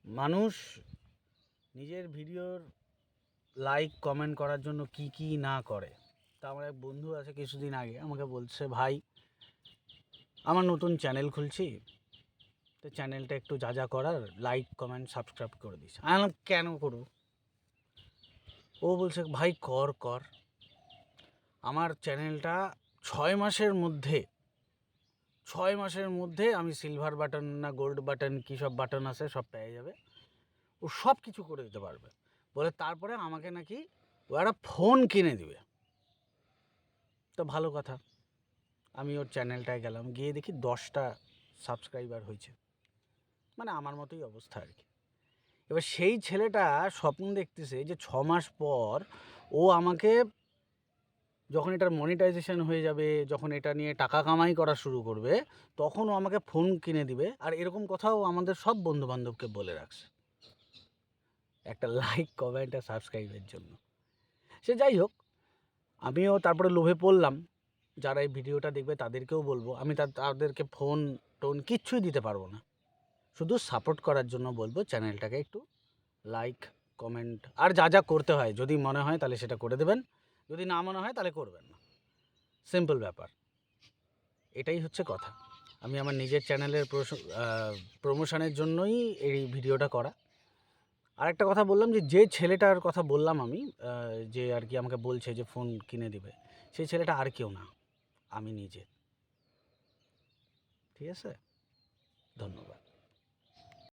মানুষ নিজের ভিডিওর লাইক কমেন্ট করার জন্য কি না করে। তা আমার এক বন্ধু আছে, কিছুদিন আগে আমাকে বলছে, ভাই আমার নতুন চ্যানেল খুলছি, তো চ্যানেলটা একটু যা করার লাইক কমেন্ট সাবস্ক্রাইব করে দিস। আমি বললাম কেন করব? ও বলছে ভাই কর। আমার চ্যানেলটা 6 মাসের মধ্যে আমি সিলভার বাটন না গোল্ড বাটন কী সব বাটন আছে সব পেয়ে যাবে, ও সব কিছু করে দিতে পারবে বলে। তারপরে আমাকে নাকি ও একটা ফোন কিনে দিবে। তো ভালো কথা, আমি ওর চ্যানেলটায় গেলাম, গিয়ে দেখি 10টা সাবস্ক্রাইবার হয়েছে, মানে আমার মতোই অবস্থা আর কি। এবার সেই ছেলেটা স্বপ্ন দেখতেছে যে 6 মাস পর ও আমাকে, যখন এটার মনিটাইজেশন হয়ে যাবে, যখন এটা নিয়ে টাকা কামাই করা শুরু করবে, তখন ও আমাকে ফোন কিনে দিবে। আর এরকম কথাও আমাদের সব বন্ধুবান্ধবকে বলে রাখছে, একটা লাইক কমেন্ট আর সাবস্ক্রাইবের জন্য। সে যাই হোক, আমিও তারপরে লোভে পড়লাম। যারা এই ভিডিওটা দেখবে তাদেরকেও বলবো, আমি তাদেরকে ফোন টোন কিচ্ছুই দিতে পারবো না, শুধু সাপোর্ট করার জন্য বলবো চ্যানেলটাকে একটু লাইক কমেন্ট আর যা করতে হয়, যদি মনে হয় তাহলে সেটা করে দেবেন, যদি না মনে হয় তাহলে করবেন না। সিম্পল ব্যাপার, এটাই হচ্ছে কথা। আমি আমার নিজের চ্যানেলের প্রমোশনের জন্যই এই ভিডিওটা করা। আর একটা কথা বললাম, যে ছেলেটার কথা বললাম আমি, যে আর কি আমাকে বলছে যে ফোন কিনে দিবে, সেই ছেলেটা আর কেউ না, আমি নিজে। ঠিক আছে, ধন্যবাদ।